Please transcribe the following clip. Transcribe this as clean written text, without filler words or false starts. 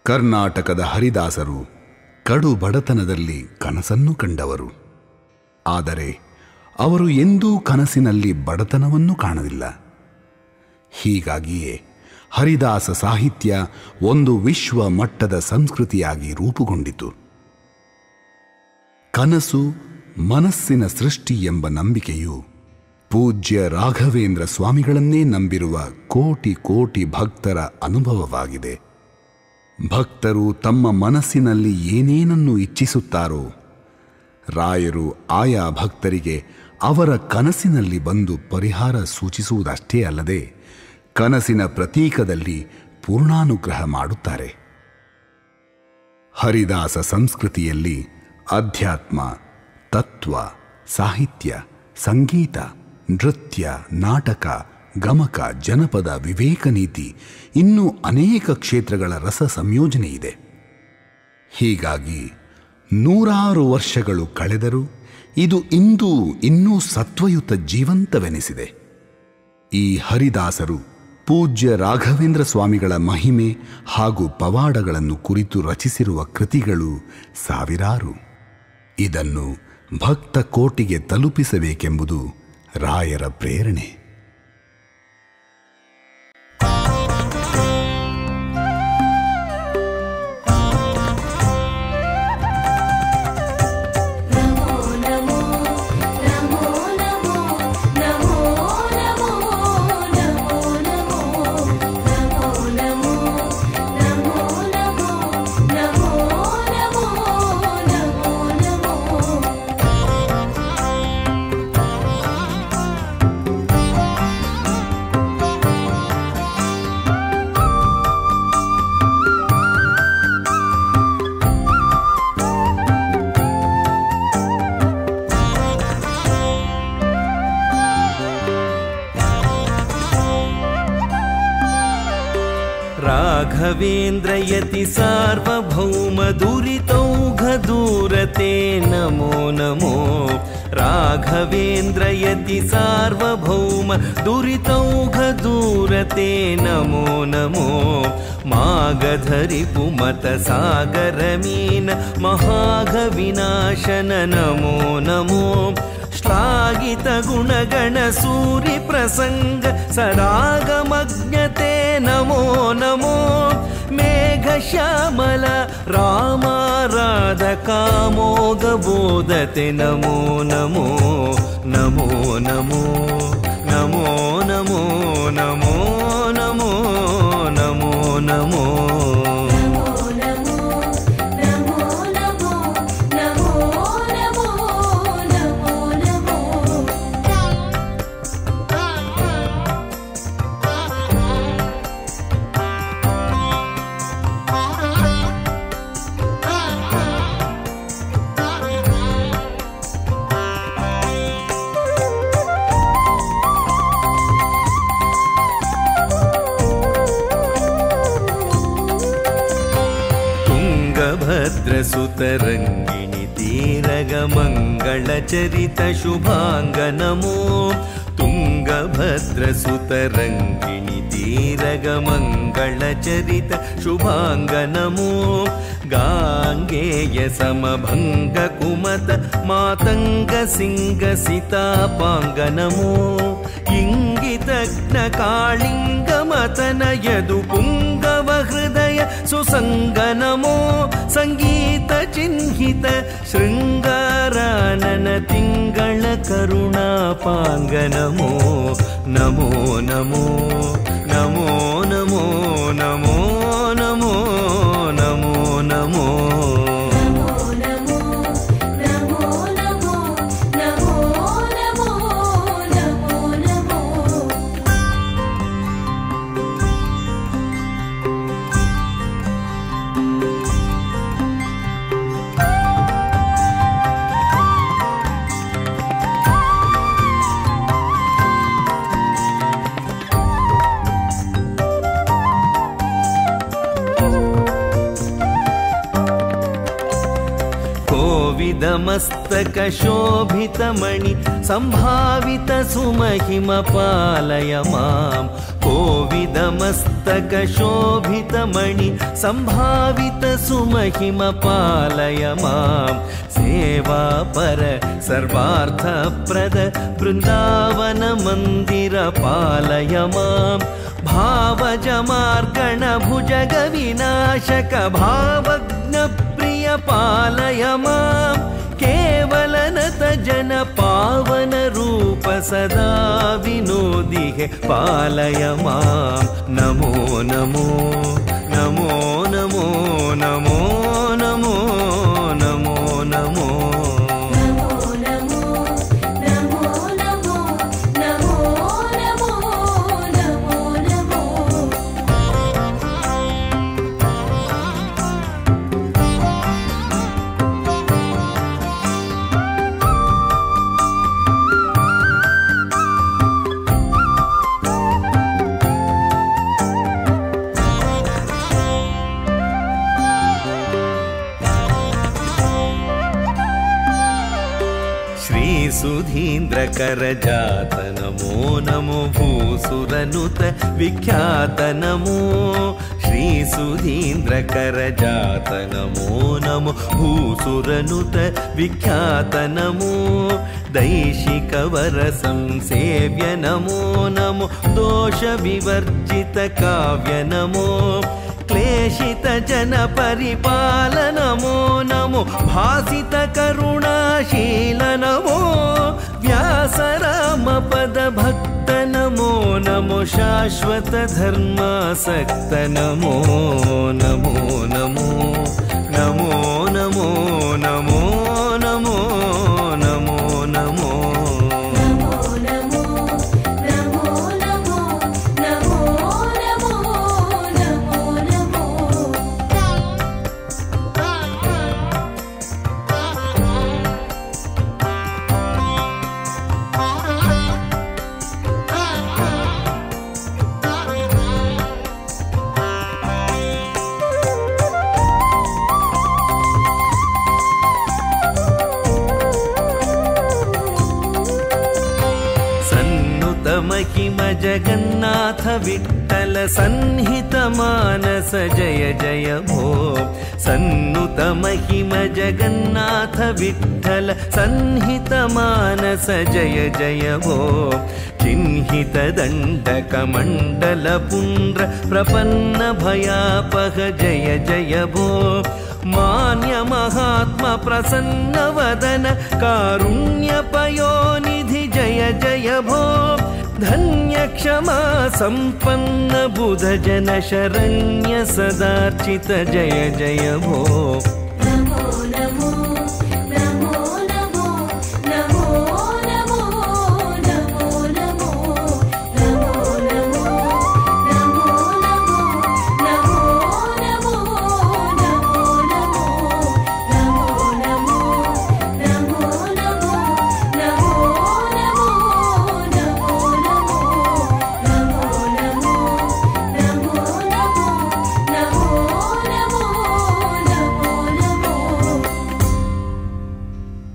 ಕರ್ನಾಟಕದ ಹರಿದಾಸರು ಕಡು ಬಡತನದಲ್ಲಿ ಕನಸನ್ನು ಕಂಡವರು. ಆದರೆ ಅವರು ಎಂದೂ ಕನಸಿನಲ್ಲಿ ಬಡತನವನ್ನು ಕಾಣಲಿಲ್ಲ. ಹೀಗಾಗಿಯೇ ಹರಿದಾಸ ಸಾಹಿತ್ಯ ಒಂದು ವಿಶ್ವ ಮಟ್ಟದ ಸಂಸ್ಕೃತಿಯಾಗಿ ರೂಪುಗೊಂಡಿತು. ಕನಸು ಮನಸ್ಸಿನ ಸೃಷ್ಟಿ ಎಂಬ ನಂಬಿಕೆಯು ಪೂಜ್ಯ ರಾಘವೇಂದ್ರ ಸ್ವಾಮಿಗಳನ್ನೇ ನಂಬಿರುವ ಕೋಟಿ ಕೋಟಿ ಭಕ್ತರ ಅನುಭವವಾಗಿದೆ. ಭಕ್ತರು ತಮ್ಮ ಮನಸ್ಸಿನಲ್ಲಿ ಏನೇನನ್ನು ಇಚ್ಛಿಸುತ್ತಾರೋ ರಾಯರು ಆಯಾ ಭಕ್ತರಿಗೆ ಅವರ ಕನಸಿನಲ್ಲಿ ಬಂದು ಪರಿಹಾರ ಸೂಚಿಸುವುದಷ್ಟೇ ಅಲ್ಲದೆ ಕನಸಿನ ಪ್ರತೀಕದಲ್ಲಿ ಪೂರ್ಣಾನುಗ್ರಹ ಮಾಡುತ್ತಾರೆ. ಹರಿದಾಸ ಸಂಸ್ಕೃತಿಯಲ್ಲಿ ಅಧ್ಯಾತ್ಮ, ತತ್ವ, ಸಾಹಿತ್ಯ, ಸಂಗೀತ, ನೃತ್ಯ, ನಾಟಕ, ಗಮಕ, ಜನಪದ, ವಿವೇಕ ನೀತಿ ಇನ್ನೂ ಅನೇಕ ಕ್ಷೇತ್ರಗಳ ರಸ ಸಂಯೋಜನೆ ಇದೆ. ಹೀಗಾಗಿ ನೂರಾರು ವರ್ಷಗಳು ಕಳೆದರೂ ಇದು ಇಂದು ಇನ್ನೂ ಸತ್ವಯುತ ಜೀವಂತವೆನಿಸಿದೆ. ಈ ಹರಿದಾಸರು ಪೂಜ್ಯ ರಾಘವೇಂದ್ರ ಸ್ವಾಮಿಗಳ ಮಹಿಮೆ ಹಾಗೂ ಪವಾಡಗಳನ್ನು ಕುರಿತು ರಚಿಸಿರುವ ಕೃತಿಗಳು ಸಾವಿರಾರು. ಇದನ್ನು ಭಕ್ತ ಕೋಟಿಗೆ ತಲುಪಿಸಬೇಕೆಂಬುದು ರಾಯರ ಪ್ರೇರಣೆ. राघवेन्द्रयति सार्वभौम दुरितौघदूरते नमो नमो। राघवेन्द्रयति सार्वभौम दुरितौघदूरते नमो नमो। मागधरिपुमत सागरमीन महाघविनाशन नमो नमो। श्लाघित गुणगण सूरि प्रसंग सरागमज्ञते नमो नमो। मेघश्यामल रामाराधकामोघबोधते नमो नमो नमो नमो नमो नमो नमो नमो नमो नमो। भद्रसुतरङ्गिणि तीरगमङ्गलचरित शुभाङ्ग नमो। तुङ्गभद्रसुतरङ्गिणि तीरगमङ्गलचरित शुभाङ्ग नमो। गाङ्गेय समभङ्ग कुमत मातङ्ग सिंह सीतापाङ्ग नमो। इंगितज्ञ कालिंग मतन यदु पुंगव हृदय सुसंग नमो। संगीत चिन्हित शृंगारानन तिंगळ करुणापांग नमो नमो नमो नमो नमो नमो नमो नमो नमो। मस्तक शोभितमणि संभावित सुमहिम पालय मां। कोविदमस्तक शोभितमणि सम्भावित सुमहिम पालय मां सेवापर सर्वार्थप्रद वृन्दावन मन्दिर पालय मां भावजमार्गण भुजग विनाशक भावज्ञ प्रिय पालय मां केवलनत जन पावन रूप सदा विनोदिहे पालय मां नमो नमो नमो नमो नमो नमो नमो नमो सुधीन्द्रकर जात नमो नमो भूसुरनुत विख्यात नमो श्री सुधीन्द्रकर जात नमो नमो भूसुरनुत विख्यात नमो दैशिकवर संसेव्य नमो नमो दोष विवर्जित काव्य नमो क्लेशित जन परिपाल नमो नमो भासित करुणाशील नमो व्यासराम पद भक्त नमो नमो शाश्वत धर्मासक्त नमो नमो नमो नमो नमो नमो नमो नमो नमो महिम जगन्नाथ विठ्ठल सन्निहित मानस जय जय भो सन्नुत महिम जगन्नाथ विठ्ठल सन्निहित मानस जय जय भो चिन्हित दण्डक मण्डल पुण्ड्र प्रपन्न भयापह जय जय भो मान्य महात्मा प्रसन्न वदन कारुण्य पयोनिधि जय जय भो धन्य क्षमा संपन्न बुध जन शरण्य सदार्चित जय जय भो नमो नमो